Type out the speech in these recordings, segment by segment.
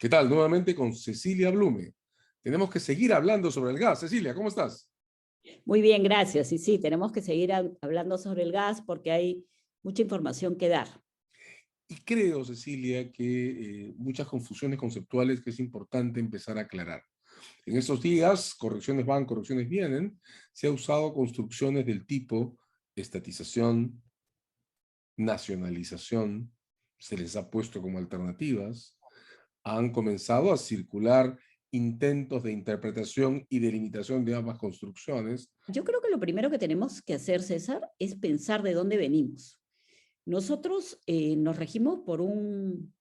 ¿Qué tal? Nuevamente con Cecilia Blume. Tenemos que seguir hablando sobre el gas. Cecilia, ¿cómo estás? Muy bien, gracias. Y sí, tenemos que seguir hablando sobre el gas porque hay mucha información que dar. Y creo, Cecilia, que muchas confusiones conceptuales que es importante empezar a aclarar. En estos días, correcciones van, correcciones vienen, se ha usado construcciones del tipo estatización, nacionalización, se les ha puesto como alternativas, han comenzado a circular intentos de interpretación y delimitación de ambas construcciones. Yo creo que lo primero que tenemos que hacer, César, es pensar de dónde venimos. Nosotros nos regimos por un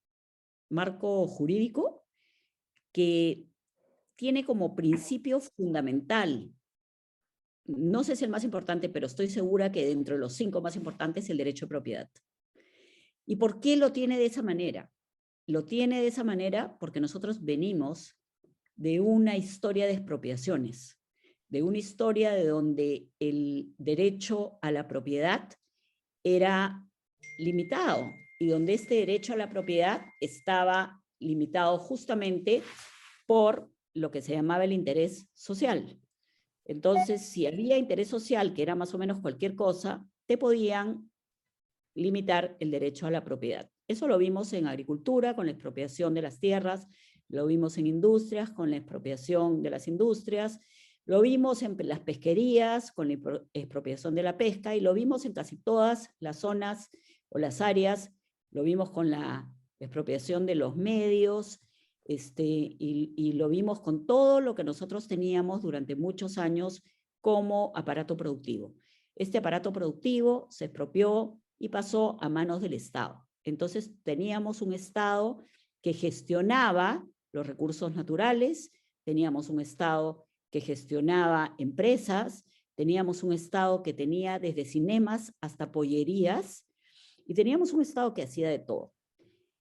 marco jurídico que tiene como principio fundamental, no sé si el más importante, pero estoy segura que dentro de los 5 más importantes, el derecho de propiedad. ¿Y por qué lo tiene de esa manera? Lo tiene de esa manera porque nosotros venimos de una historia de expropiaciones, de una historia de donde el derecho a la propiedad era limitado y donde este derecho a la propiedad estaba limitado justamente por lo que se llamaba el interés social. Entonces, si había interés social, que era más o menos cualquier cosa, te podían limitar el derecho a la propiedad. Eso lo vimos en agricultura, con la expropiación de las tierras, lo vimos en industrias, con la expropiación de las industrias, lo vimos en las pesquerías, con la expropiación de la pesca, y lo vimos en casi todas las zonas o las áreas, lo vimos con la expropiación de los medios, y lo vimos con todo lo que nosotros teníamos durante muchos años como aparato productivo. Este aparato productivo se expropió y pasó a manos del Estado. Entonces teníamos un Estado que gestionaba los recursos naturales, teníamos un Estado que gestionaba empresas, teníamos un Estado que tenía desde cinemas hasta pollerías, y teníamos un Estado que hacía de todo.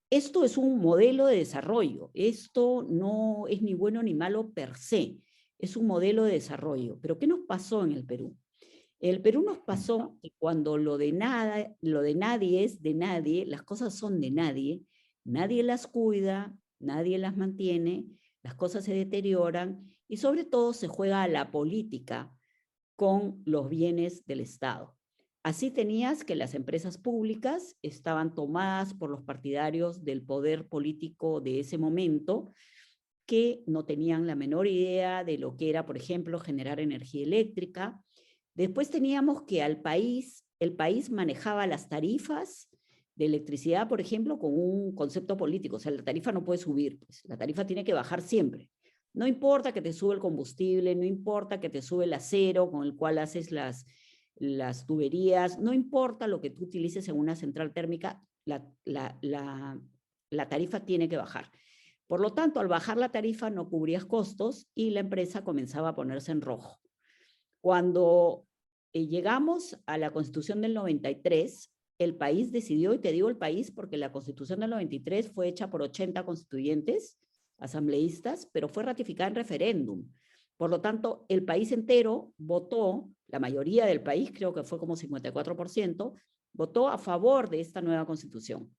Esto es un modelo de desarrollo, esto no es ni bueno ni malo per se, es un modelo de desarrollo. Pero ¿qué nos pasó en el Perú? El Perú nos pasó que cuando lo de nadie es de nadie, las cosas son de nadie, nadie las cuida, nadie las mantiene, las cosas se deterioran y sobre todo se juega a la política con los bienes del Estado. Así tenías que las empresas públicas estaban tomadas por los partidarios del poder político de ese momento, que no tenían la menor idea de lo que era, por ejemplo, generar energía eléctrica. Después teníamos que el país manejaba las tarifas de electricidad, por ejemplo, con un concepto político. O sea, la tarifa no puede subir, pues, la tarifa tiene que bajar siempre. No importa que te sube el combustible, no importa que te sube el acero con el cual haces las tuberías, no importa lo que tú utilices en una central térmica, la tarifa tiene que bajar. Por lo tanto, al bajar la tarifa no cubrías costos y la empresa comenzaba a ponerse en rojo. Cuando llegamos a la Constitución del 93, el país decidió, y te digo el país porque la Constitución del 93 fue hecha por 80 constituyentes, asambleístas, pero fue ratificada en referéndum. Por lo tanto, el país entero votó, la mayoría del país, creo que fue como 54%, votó a favor de esta nueva Constitución.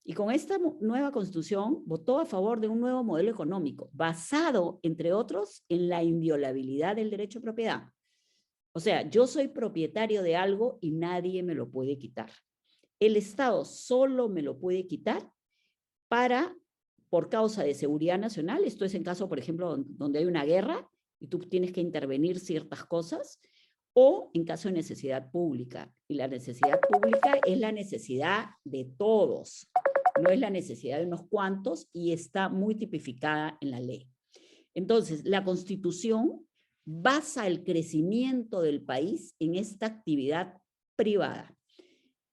Y con esta nueva Constitución votó a favor de un nuevo modelo económico, basado, entre otros, en la inviolabilidad del derecho a propiedad. O sea, yo soy propietario de algo y nadie me lo puede quitar. El Estado solo me lo puede quitar por causa de seguridad nacional. Esto es en caso, por ejemplo, donde hay una guerra y tú tienes que intervenir ciertas cosas, o en caso de necesidad pública. Y la necesidad pública es la necesidad de todos, no es la necesidad de unos cuantos, y está muy tipificada en la ley. Entonces, la Constitución basa el crecimiento del país en esta actividad privada.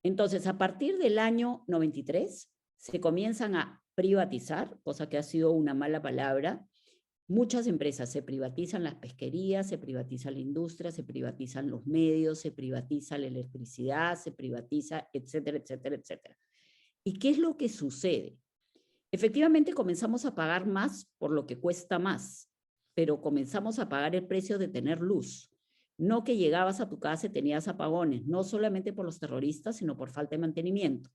Entonces, a partir del año 93, se comienzan a privatizar, cosa que ha sido una mala palabra. Muchas empresas se privatizan, las pesquerías, se privatiza la industria, se privatizan los medios, se privatiza la electricidad, se privatiza, etcétera, etcétera, etcétera. ¿Y qué es lo que sucede? Efectivamente, comenzamos a pagar más por lo que cuesta más, pero comenzamos a pagar el precio de tener luz. No que llegabas a tu casa y tenías apagones, no solamente por los terroristas, sino por falta de mantenimiento.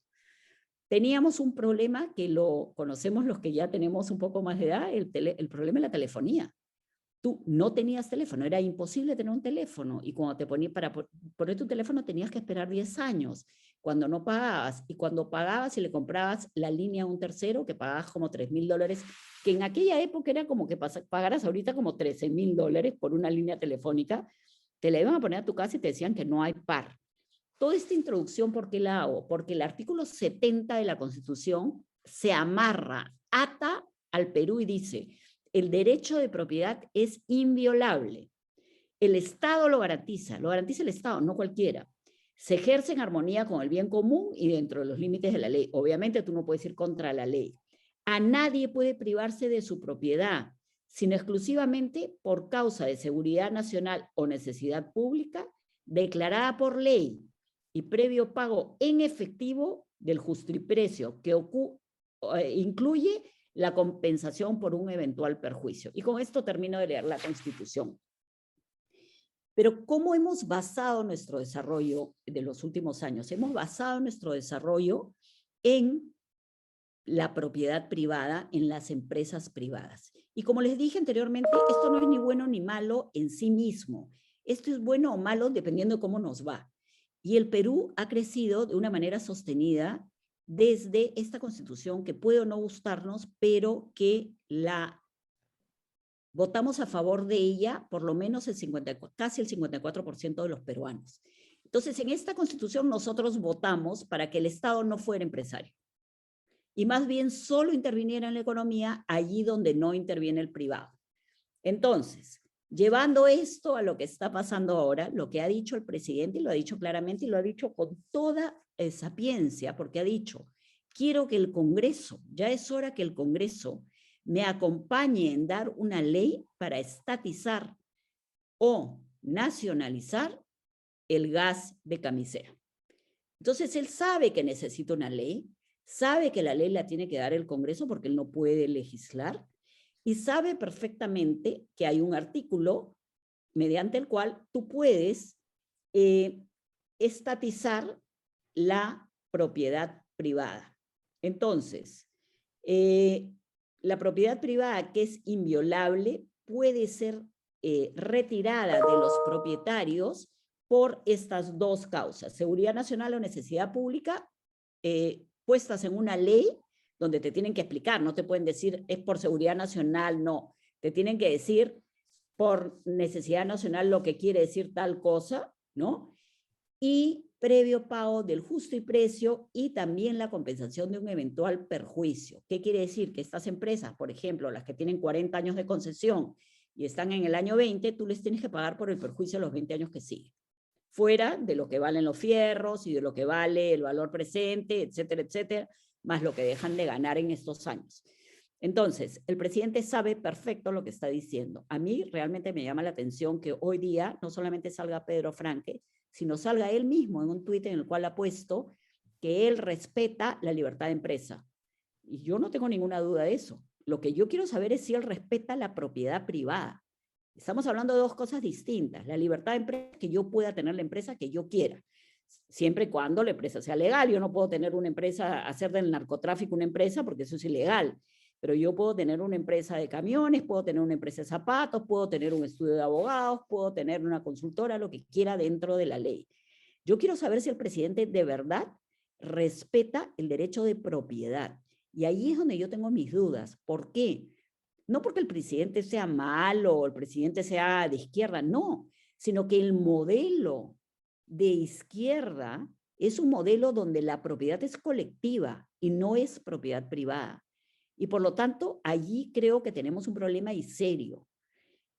teníamos un problema que lo conocemos los que ya tenemos un poco más de edad, el problema de la telefonía. Tú no tenías teléfono, era imposible tener un teléfono, y cuando te ponías para poner tu teléfono tenías que esperar 10 años, cuando no pagabas, y cuando pagabas y le comprabas la línea a un tercero, que pagabas como $3,000, que en aquella época era como que pagaras ahorita como $13,000 por una línea telefónica, te la iban a poner a tu casa y te decían que no hay par. Toda esta introducción, ¿por qué la hago? Porque el artículo 70 de la Constitución se amarra, ata al Perú y dice: el derecho de propiedad es inviolable. El Estado lo garantiza el Estado, no cualquiera. Se ejerce en armonía con el bien común y dentro de los límites de la ley. Obviamente tú no puedes ir contra la ley. A nadie puede privarse de su propiedad, sino exclusivamente por causa de seguridad nacional o necesidad pública declarada por ley y previo pago en efectivo del justiprecio que incluye la compensación por un eventual perjuicio. Y con esto termino de leer la Constitución. Pero ¿cómo hemos basado nuestro desarrollo de los últimos años? Hemos basado nuestro desarrollo en la propiedad privada, en las empresas privadas. Y como les dije anteriormente, esto no es ni bueno ni malo en sí mismo. Esto es bueno o malo dependiendo de cómo nos va. Y el Perú ha crecido de una manera sostenida desde esta Constitución que puede o no gustarnos, pero que la votamos a favor de ella por lo menos casi el 54% de los peruanos. Entonces, en esta Constitución nosotros votamos para que el Estado no fuera empresario y más bien solo interviniera en la economía allí donde no interviene el privado. Entonces, llevando esto a lo que está pasando ahora, lo que ha dicho el presidente, y lo ha dicho claramente, y lo ha dicho con toda sapiencia, porque ha dicho: quiero que el Congreso, ya es hora que el Congreso me acompañe en dar una ley para estatizar o nacionalizar el gas de camisea. Entonces, él sabe que necesita una ley, sabe que la ley la tiene que dar el Congreso porque él no puede legislar, y sabe perfectamente que hay un artículo mediante el cual tú puedes estatizar la propiedad privada. Entonces, la propiedad privada, que es inviolable, puede ser retirada de los propietarios por estas dos causas: seguridad nacional o necesidad pública, puestas en una ley donde te tienen que explicar. No te pueden decir es por seguridad nacional, no. Te tienen que decir por necesidad nacional lo que quiere decir tal cosa, ¿no? Y previo pago del justo y precio, y también la compensación de un eventual perjuicio. ¿Qué quiere decir? Que estas empresas, por ejemplo, las que tienen 40 años de concesión y están en el año 20, tú les tienes que pagar por el perjuicio los 20 años que siguen, fuera de lo que valen los fierros y de lo que vale el valor presente, etcétera, etcétera, más lo que dejan de ganar en estos años. Entonces, el presidente sabe perfecto lo que está diciendo. A mí realmente me llama la atención que hoy día no solamente salga Pedro Franque, sino salga él mismo en un tuit en el cual ha puesto que él respeta la libertad de empresa. Y yo no tengo ninguna duda de eso. Lo que yo quiero saber es si él respeta la propiedad privada. Estamos hablando de dos cosas distintas. La libertad de empresa, que yo pueda tener la empresa que yo quiera, siempre y cuando la empresa sea legal. Yo no puedo tener una empresa, hacer del narcotráfico una empresa, porque eso es ilegal. Pero yo puedo tener una empresa de camiones, puedo tener una empresa de zapatos, puedo tener un estudio de abogados, puedo tener una consultora, lo que quiera dentro de la ley. Yo quiero saber si el presidente de verdad respeta el derecho de propiedad. Y ahí es donde yo tengo mis dudas. ¿Por qué? No porque el presidente sea malo o el presidente sea de izquierda, no, sino que el modelo de izquierda es un modelo donde la propiedad es colectiva y no es propiedad privada. Y por lo tanto, allí creo que tenemos un problema y serio,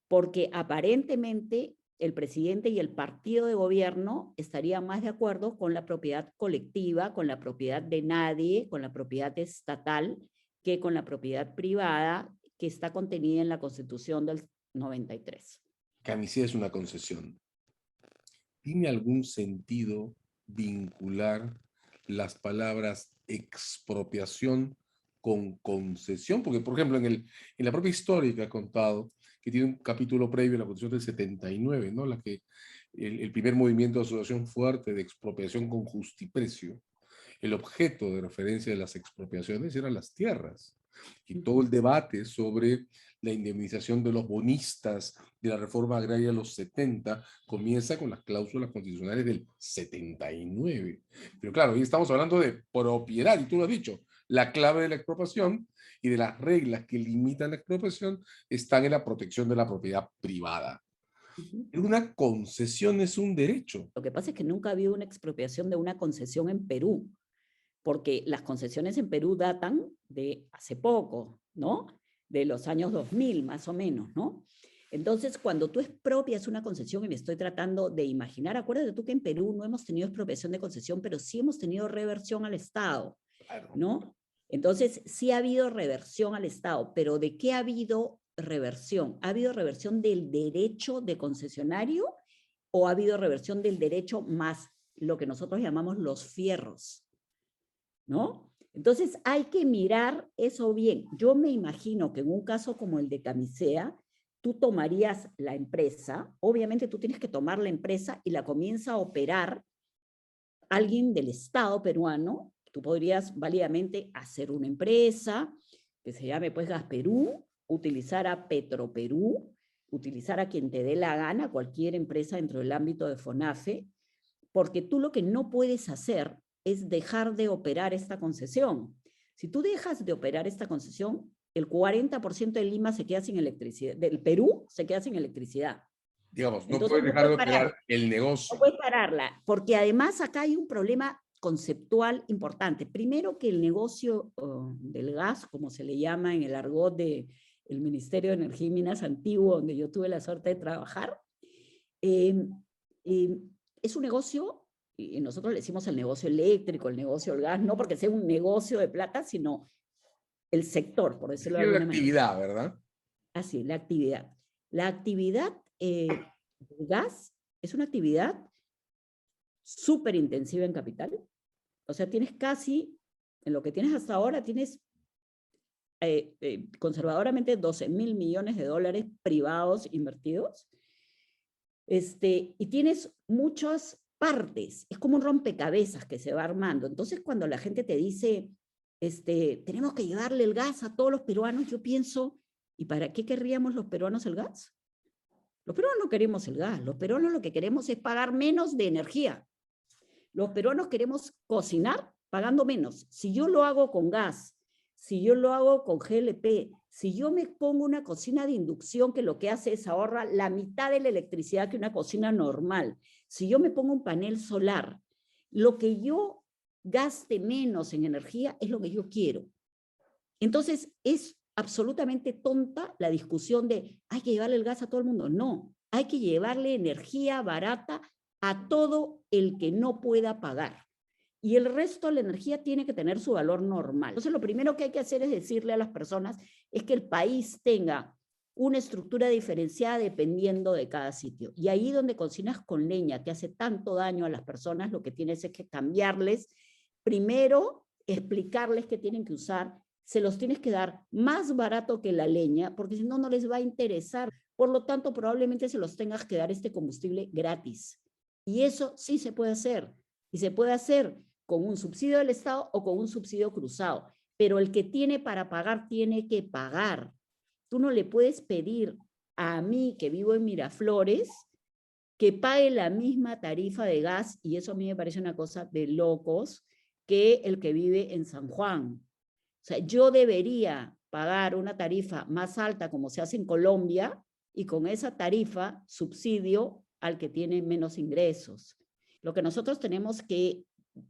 porque aparentemente el presidente y el partido de gobierno estarían más de acuerdo con la propiedad colectiva, con la propiedad de nadie, con la propiedad estatal, que con la propiedad privada que está contenida en la Constitución del 93. Camisea es una concesión. ¿Tiene algún sentido vincular las palabras expropiación con concesión? Porque, por ejemplo, en la propia historia que ha contado, que tiene un capítulo previo en la Constitución del 79, ¿no? La que el primer movimiento de asociación fuerte de expropiación con justiprecio, El objeto de referencia de las expropiaciones eran las tierras. Y todo Ujú. el debate sobre la indemnización de los bonistas de la reforma agraria de los 70 comienza con las cláusulas constitucionales del 79. Pero claro, hoy estamos hablando de propiedad, y tú lo has dicho, la clave de la expropiación y de las reglas que limitan la expropiación están en la protección de la propiedad privada. Ujú. Una concesión es un derecho. Lo que pasa es que nunca ha habido una expropiación de una concesión en Perú, porque las concesiones en Perú datan de hace poco, ¿no? De los años 2000 más o menos, ¿no? Entonces, cuando tú expropias una concesión, y me estoy tratando de imaginar, acuérdate tú que en Perú no hemos tenido expropiación de concesión, pero sí hemos tenido reversión al Estado, Claro. ¿no? Entonces, sí ha habido reversión al Estado, pero ¿de qué ha habido reversión? ¿Ha habido reversión del derecho de concesionario o ha habido reversión del derecho más lo que nosotros llamamos los fierros? ¿No? Entonces hay que mirar eso bien. Yo me imagino que en un caso como el de Camisea, tú tomarías la empresa, obviamente tú tienes que tomar la empresa y la comienza a operar alguien del Estado peruano. Tú podrías válidamente hacer una empresa que se llame pues Gas Perú, utilizar a Petroperú, utilizar a quien te dé la gana, cualquier empresa dentro del ámbito de FONAFE, porque tú lo que no puedes hacer es dejar de operar esta concesión. Si tú dejas de operar esta concesión, el 40% de Lima se queda sin electricidad, del Perú se queda sin electricidad. Digamos, no Entonces puedes no dejar de puedes operar parar, el no negocio. puedes pararla, porque además acá hay un problema conceptual importante. Primero que el negocio del gas, como se le llama en el argot del Ministerio de Energía y Minas antiguo, donde yo tuve la suerte de trabajar, eh, eh, es un negocio, y nosotros le decimos el negocio eléctrico, el negocio del gas, no porque sea un negocio de plata, sino el sector, por decirlo de Tiene una alguna manera. actividad, ¿verdad? Así, la actividad. La actividad del gas es una actividad súper intensiva en capital. O sea, tienes casi, en lo que tienes hasta ahora, tienes conservadoramente 12.000 millones de dólares privados invertidos. Y tienes muchas partes, es como un rompecabezas que se va armando. Entonces, cuando la gente te dice, tenemos que llevarle el gas a todos los peruanos, yo pienso, ¿y para qué querríamos los peruanos el gas? Los peruanos no queremos el gas, los peruanos lo que queremos es pagar menos de energía. Los peruanos queremos cocinar pagando menos. Si yo lo hago con gas, si yo lo hago con GLP, si yo me pongo una cocina de inducción que lo que hace es ahorra la mitad de la electricidad que una cocina normal, si yo me pongo un panel solar, lo que yo gaste menos en energía es lo que yo quiero. Entonces es absolutamente tonta la discusión de hay que llevarle el gas a todo el mundo. No, hay que llevarle energía barata a todo el que no pueda pagar. Y el resto de la energía tiene que tener su valor normal. Entonces, lo primero que hay que hacer es decirle a las personas es que el país tenga una estructura diferenciada dependiendo de cada sitio. Y ahí donde cocinas con leña, que hace tanto daño a las personas, lo que tienes es que cambiarles, primero explicarles qué tienen que usar, se los tienes que dar más barato que la leña, porque si no, no les va a interesar. Por lo tanto, probablemente se los tengas que dar este combustible gratis. Y eso sí se puede hacer. Y se puede hacer con un subsidio del Estado o con un subsidio cruzado. Pero el que tiene para pagar, tiene que pagar. Tú no le puedes pedir a mí, que vivo en Miraflores, que pague la misma tarifa de gas, y eso a mí me parece una cosa de locos, que el que vive en San Juan. O sea, yo debería pagar una tarifa más alta como se hace en Colombia y con esa tarifa subsidio al que tiene menos ingresos. Lo que nosotros tenemos que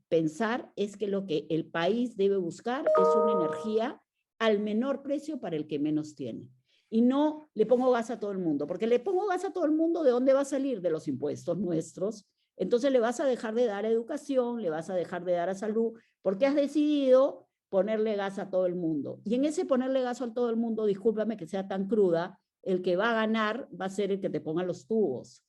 pensar es que lo que el país debe buscar es una energía al menor precio para el que menos tiene. Y no le pongo gas a todo el mundo, porque le pongo gas a todo el mundo, ¿de dónde va a salir? De los impuestos nuestros. Entonces le vas a dejar de dar a educación, le vas a dejar de dar a salud, porque has decidido ponerle gas a todo el mundo. Y en ese ponerle gas a todo el mundo, discúlpame que sea tan cruda, el que va a ganar va a ser el que te ponga los tubos,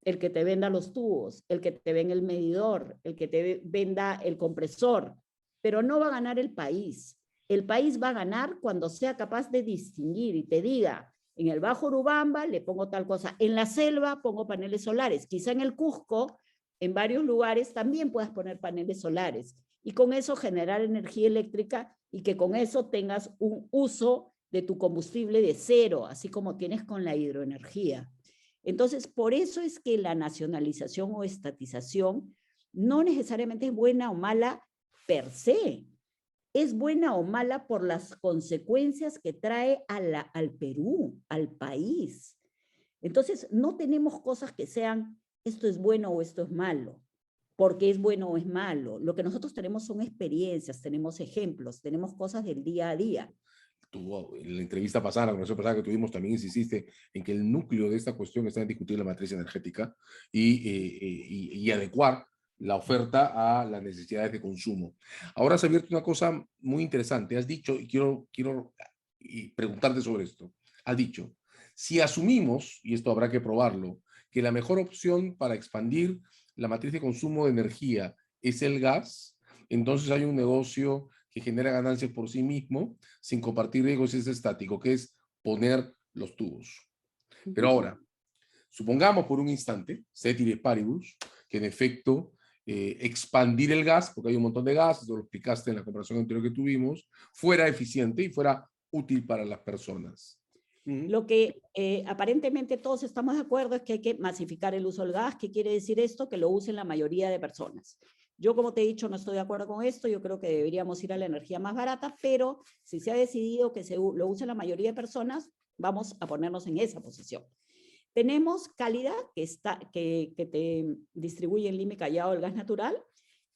el que te venda los tubos, el que te venda el medidor, el que te venda el compresor, pero no va a ganar el país. El país va a ganar cuando sea capaz de distinguir y te diga, en el Bajo Urubamba le pongo tal cosa, en la selva pongo paneles solares, quizá en el Cusco en varios lugares también puedas poner paneles solares y con eso generar energía eléctrica y que con eso tengas un uso de tu combustible de cero, así como tienes con la hidroenergía. Entonces, por eso es que la nacionalización o estatización no necesariamente es buena o mala per se. Es buena o mala por las consecuencias que trae al Perú, al país. Entonces, no tenemos cosas que sean esto es bueno o esto es malo, porque es bueno o es malo. Lo que nosotros tenemos son experiencias, tenemos ejemplos, tenemos cosas del día a día. Tú, en la entrevista pasada, la conversación pasada que tuvimos, también insististe en que el núcleo de esta cuestión está en discutir la matriz energética y adecuar la oferta a las necesidades de consumo. Ahora has abierto una cosa muy interesante. Has dicho, y quiero preguntarte sobre esto, has dicho, si asumimos, y esto habrá que probarlo, que la mejor opción para expandir la matriz de consumo de energía es el gas, entonces hay un negocio que genera ganancias por sí mismo, sin compartir riesgos, es estático, que es poner los tubos. Pero ahora, supongamos por un instante, ceteris paribus, que en efecto expandir el gas, porque hay un montón de gas, eso lo explicaste en la comparación anterior que tuvimos, fuera eficiente y fuera útil para las personas. Lo que aparentemente todos estamos de acuerdo es que hay que masificar el uso del gas. ¿Qué quiere decir esto? Que lo usen la mayoría de personas. Yo, como te he dicho, no estoy de acuerdo con esto. Yo creo que deberíamos ir a la energía más barata, pero si se ha decidido que lo use la mayoría de personas, vamos a ponernos en esa posición. Tenemos Cálida, que te distribuye en Lima y Callao el gas natural,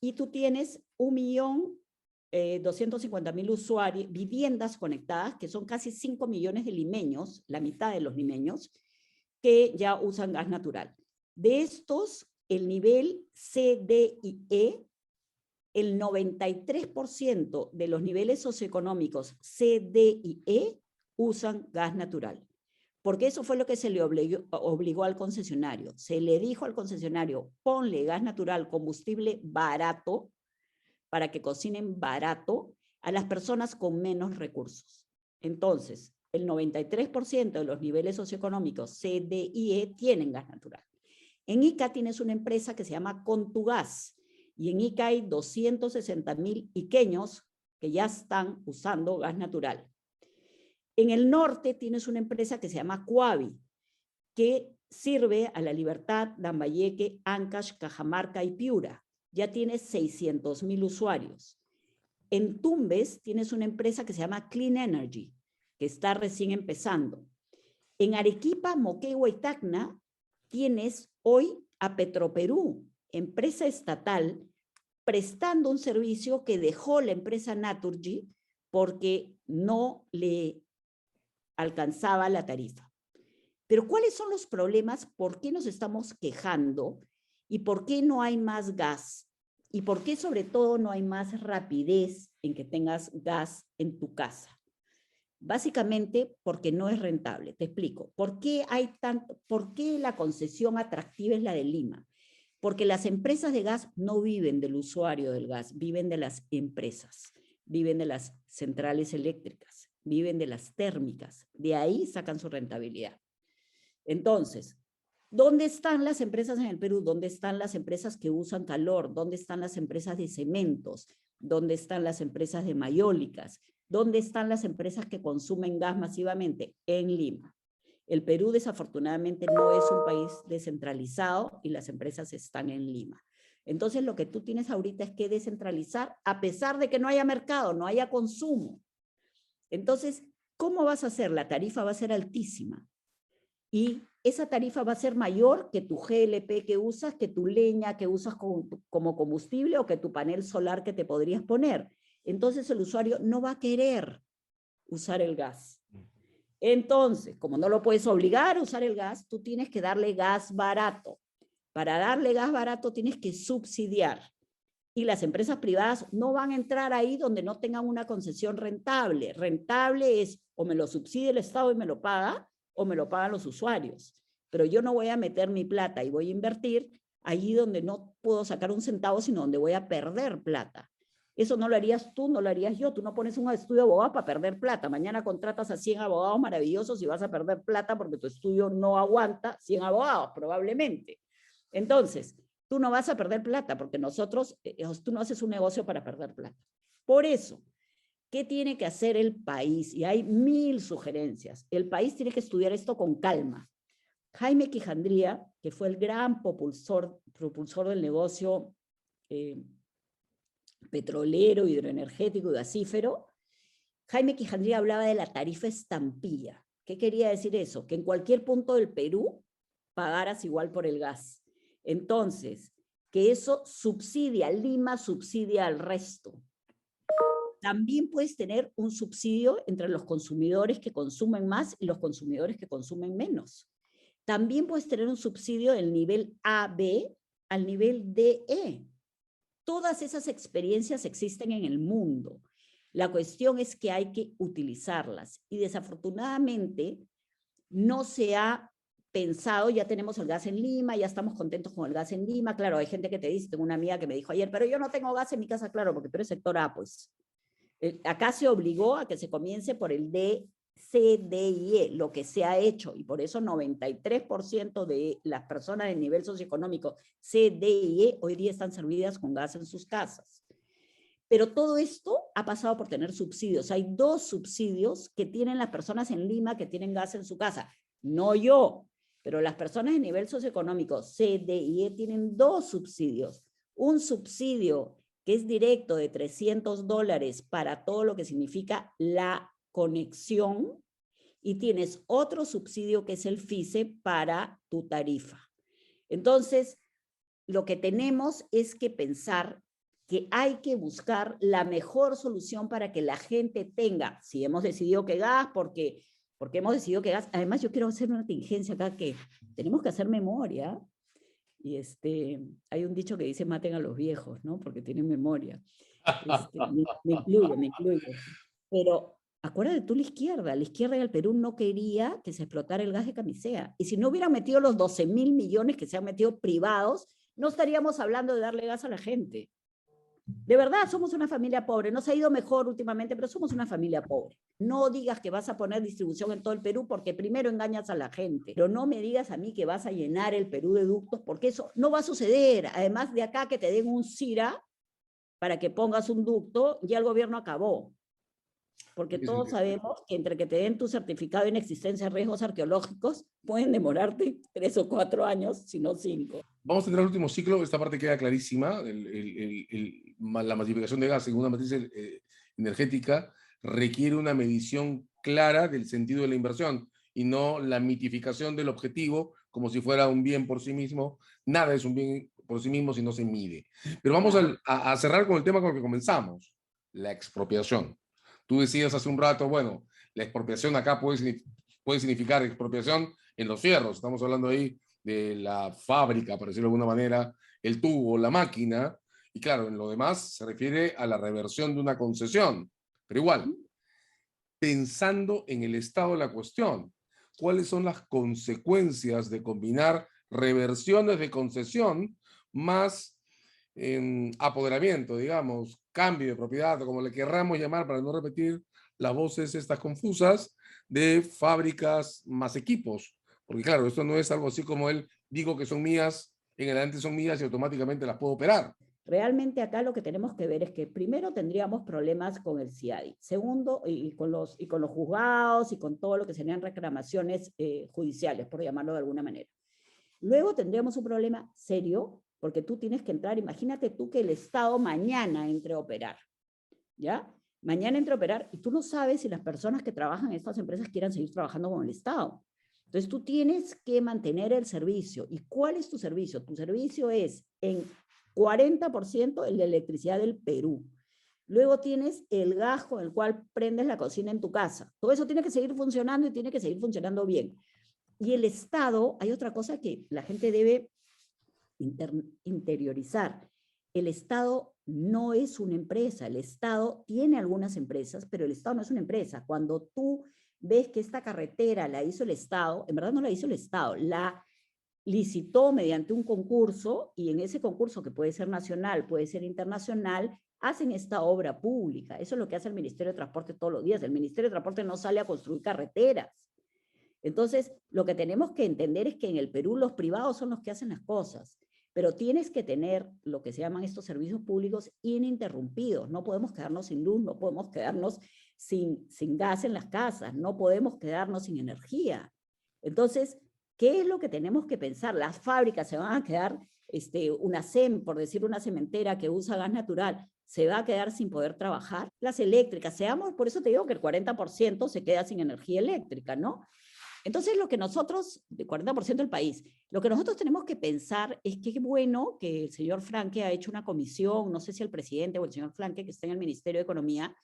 y tú tienes 1.250.000 usuarios, viviendas conectadas, que son casi 5 millones de limeños, la mitad de los limeños, que ya usan gas natural. De estos, el nivel C, D y E, el 93% de los niveles socioeconómicos C, D y E usan gas natural. Porque eso fue lo que se le obligó al concesionario. Se le dijo al concesionario, ponle gas natural, combustible barato, para que cocinen barato a las personas con menos recursos. Entonces, el 93% de los niveles socioeconómicos C, D y E tienen gas natural. En Ica tienes una empresa que se llama Contugas, y en Ica hay 260.000 iqueños que ya están usando gas natural. En el norte tienes una empresa que se llama Coavi, que sirve a La Libertad, Lambayeque, Ancash, Cajamarca y Piura. Ya tienes 600.000 usuarios. En Tumbes tienes una empresa que se llama Clean Energy, que está recién empezando. En Arequipa, Moquegua y Tacna tienes hoy a Petroperú, empresa estatal, prestando un servicio que dejó la empresa Naturgy porque no le alcanzaba la tarifa. Pero ¿cuáles son los problemas? ¿Por qué nos estamos quejando? ¿Y por qué no hay más gas? ¿Y por qué sobre todo no hay más rapidez en que tengas gas en tu casa? Básicamente porque no es rentable. Te explico. ¿Por qué la concesión atractiva es la de Lima? Porque las empresas de gas no viven del usuario del gas, viven de las empresas, viven de las centrales eléctricas, viven de las térmicas. De ahí sacan su rentabilidad. Entonces, ¿dónde están las empresas en el Perú? ¿Dónde están las empresas que usan calor? ¿Dónde están las empresas de cementos? ¿Dónde están las empresas de mayólicas? ¿Dónde están las empresas que consumen gas masivamente? En Lima. El Perú, desafortunadamente, no es un país descentralizado y las empresas están en Lima. Entonces, lo que tú tienes ahorita es que descentralizar, a pesar de que no haya mercado, no haya consumo. Entonces, ¿cómo vas a hacer? La tarifa va a ser altísima. Y esa tarifa va a ser mayor que tu GLP que usas, que tu leña que usas como combustible o que tu panel solar que te podrías poner. Entonces el usuario no va a querer usar el gas. Entonces, como no lo puedes obligar a usar el gas, tú tienes que darle gas barato. Para darle gas barato tienes que subsidiar. Y las empresas privadas no van a entrar ahí donde no tengan una concesión rentable. Rentable es o me lo subsidia el Estado y me lo paga, o me lo pagan los usuarios. Pero yo no voy a meter mi plata y voy a invertir allí donde no puedo sacar un centavo, sino donde voy a perder plata. Eso no lo harías tú, no lo harías yo. Tú no pones un estudio de abogados para perder plata. Mañana contratas a 100 abogados maravillosos y vas a perder plata porque tu estudio no aguanta 100 abogados, probablemente. Entonces, tú no vas a perder plata, porque nosotros, tú no haces un negocio para perder plata. Por eso, ¿qué tiene que hacer el país? Y hay 1000 sugerencias. El país tiene que estudiar esto con calma. Jaime Quijandría, que fue el gran propulsor del negocio petrolero, hidroenergético y gasífero, Jaime Quijandría hablaba de la tarifa estampilla. ¿Qué quería decir eso? Que en cualquier punto del Perú pagaras igual por el gas. Entonces, que eso subsidia, Lima subsidia al resto. También puedes tener un subsidio entre los consumidores que consumen más y los consumidores que consumen menos. También puedes tener un subsidio del nivel AB al nivel DE. Todas esas experiencias existen en el mundo. La cuestión es que hay que utilizarlas. Y desafortunadamente no se ha pensado, ya tenemos el gas en Lima, ya estamos contentos con el gas en Lima. Claro, hay gente que te dice, tengo una amiga que me dijo ayer, pero yo no tengo gas en mi casa, claro, porque tú eres sector A, pues. Acá se obligó a que se comience por el D, C, D y E, lo que se ha hecho, y por eso 93% de las personas de nivel socioeconómico C, D y E hoy día están servidas con gas en sus casas. Pero todo esto ha pasado por tener subsidios. Hay 2 subsidios que tienen las personas en Lima que tienen gas en su casa. No yo, pero las personas de nivel socioeconómico C, D y E tienen 2 subsidios. Un subsidio que es directo de $300 para todo lo que significa la conexión, y tienes otro subsidio que es el FICE para tu tarifa. Entonces, lo que tenemos es que pensar que hay que buscar la mejor solución para que la gente tenga, si hemos decidido que gas, porque hemos decidido que gas, además yo quiero hacer una tingencia acá que tenemos que hacer memoria, y hay un dicho que dice maten a los viejos, ¿no? Porque tienen memoria. Me incluyo. Pero acuérdate tú, la izquierda y el Perú no quería que se explotara el gas de Camisea. Y si no hubieran metido los 12.000 millones que se han metido privados, no estaríamos hablando de darle gas a la gente. De verdad, somos una familia pobre. Nos ha ido mejor últimamente, pero somos una familia pobre. No digas que vas a poner distribución en todo el Perú porque primero engañas a la gente. Pero no me digas a mí que vas a llenar el Perú de ductos porque eso no va a suceder. Además de acá que te den un CIRA para que pongas un ducto, ya el gobierno acabó. Porque todos sabemos que entre que te den tu certificado de inexistencia de riesgos arqueológicos, pueden demorarte 3 o 4 años, si no 5. Vamos a tener el último ciclo, esta parte queda clarísima, la masificación de gas según una matriz energética requiere una medición clara del sentido de la inversión y no la mitificación del objetivo como si fuera un bien por sí mismo. Nada es un bien por sí mismo si no se mide. Pero vamos a cerrar con el tema con el que comenzamos, la expropiación. Tú decías hace un rato, bueno, la expropiación acá puede significar expropiación en los fierros, estamos hablando ahí de la fábrica, por decirlo de alguna manera, el tubo, la máquina, y claro, en lo demás se refiere a la reversión de una concesión, pero igual, pensando en el estado de la cuestión, ¿cuáles son las consecuencias de combinar reversiones de concesión más apoderamiento, digamos, cambio de propiedad, o como le querramos llamar para no repetir las voces estas confusas, de fábricas más equipos? Porque claro, esto no es algo así como él, digo que son mías, en adelante son mías y automáticamente las puedo operar. Realmente acá lo que tenemos que ver es que primero tendríamos problemas con el CIADI, segundo, y con los juzgados y con todo lo que serían reclamaciones judiciales, por llamarlo de alguna manera. Luego tendríamos un problema serio, porque tú tienes que entrar, imagínate tú que el Estado mañana entre a operar, ¿ya? Mañana entre a operar y tú no sabes si las personas que trabajan en estas empresas quieran seguir trabajando con el Estado. Entonces tú tienes que mantener el servicio. ¿Y cuál es tu servicio? Tu servicio es en 40% el de electricidad del Perú. Luego tienes el gas con el cual prendes la cocina en tu casa. Todo eso tiene que seguir funcionando y tiene que seguir funcionando bien. Y el Estado, hay otra cosa que la gente debe interiorizar. El Estado no es una empresa. El Estado tiene algunas empresas, pero el Estado no es una empresa. Cuando tú ves que esta carretera la hizo el Estado, en verdad no la hizo el Estado, la licitó mediante un concurso, y en ese concurso, que puede ser nacional, puede ser internacional, hacen esta obra pública. Eso es lo que hace el Ministerio de Transporte todos los días. El Ministerio de Transporte no sale a construir carreteras. Entonces, lo que tenemos que entender es que en el Perú los privados son los que hacen las cosas. pero tienes que tener lo que se llaman estos servicios públicos ininterrumpidos. No podemos quedarnos sin luz, no podemos quedarnos sin gas en las casas, no podemos quedarnos sin energía. Entonces, ¿qué es lo que tenemos que pensar? Las fábricas se van a quedar, una SEM, por decir una cementera que usa gas natural, se va a quedar sin poder trabajar. Las eléctricas, por eso te digo que el 40% se queda sin energía eléctrica, ¿no? Entonces, lo que nosotros, el 40% del país, lo que nosotros tenemos que pensar es que es bueno que el señor Franque ha hecho una comisión, no sé si el presidente o el señor Franque, que está en el Ministerio de Economía,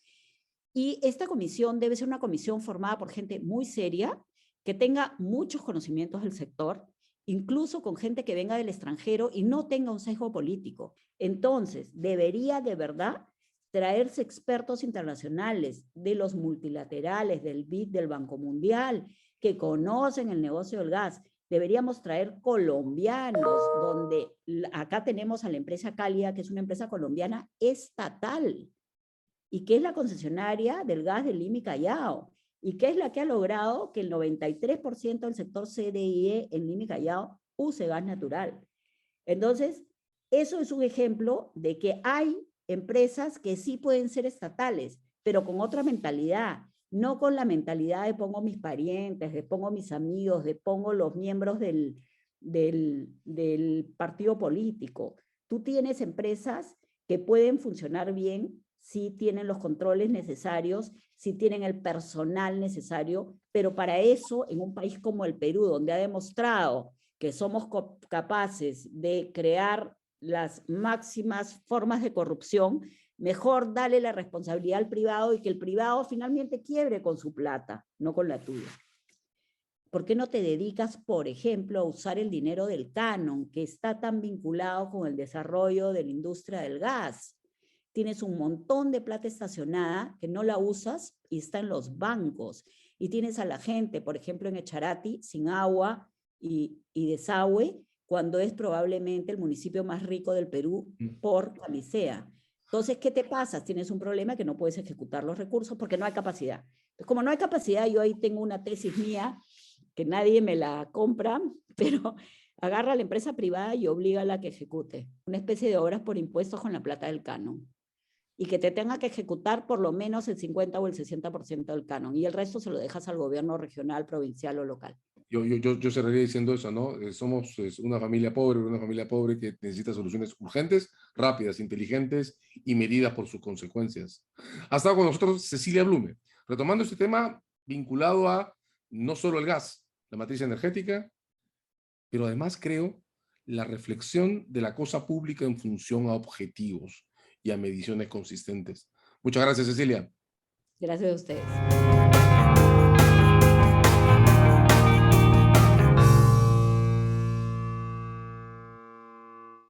y esta comisión debe ser una comisión formada por gente muy seria, que tenga muchos conocimientos del sector, incluso con gente que venga del extranjero y no tenga un sesgo político. Entonces, debería de verdad traerse expertos internacionales de los multilaterales, del BID, del Banco Mundial, que conocen el negocio del gas. Deberíamos traer colombianos, donde acá tenemos a la empresa Cálida, que es una empresa colombiana estatal, y que es la concesionaria del gas del Lima y Callao, y que es la que ha logrado que el 93% del sector CDIE en Lima y Callao use gas natural. Entonces, eso es un ejemplo de que hay empresas que sí pueden ser estatales, pero con otra mentalidad, no con la mentalidad de pongo mis parientes, de pongo mis amigos, de pongo los miembros del partido político. Tú tienes empresas que pueden funcionar bien si tienen los controles necesarios, si tienen el personal necesario, pero para eso, en un país como el Perú, donde ha demostrado que somos capaces de crear las máximas formas de corrupción, mejor darle la responsabilidad al privado y que el privado finalmente quiebre con su plata, no con la tuya. ¿Por qué no te dedicas, por ejemplo, a usar el dinero del canon, que está tan vinculado con el desarrollo de la industria del gas? Tienes un montón de plata estacionada que no la usas y está en los bancos. Y tienes a la gente, por ejemplo, en Echarati, sin agua y desagüe, cuando es probablemente el municipio más rico del Perú por camisea. Entonces, ¿qué te pasa? Tienes un problema que no puedes ejecutar los recursos porque no hay capacidad. Entonces, como no hay capacidad, yo ahí tengo una tesis mía que nadie me la compra, pero agarra a la empresa privada y obliga a la que ejecute. Una especie de obras por impuestos con la plata del canon. Y que te tenga que ejecutar por lo menos el 50 o el 60% del canon, y el resto se lo dejas al gobierno regional, provincial o local. Yo cerraría diciendo eso, ¿no? Somos una familia pobre que necesita soluciones urgentes, rápidas, inteligentes y medidas por sus consecuencias. Ha estado con nosotros Cecilia Blume, retomando este tema vinculado a no solo el gas, la matriz energética, pero además creo la reflexión de la cosa pública en función a objetivos y a mediciones consistentes. Muchas gracias, Cecilia. Gracias a ustedes.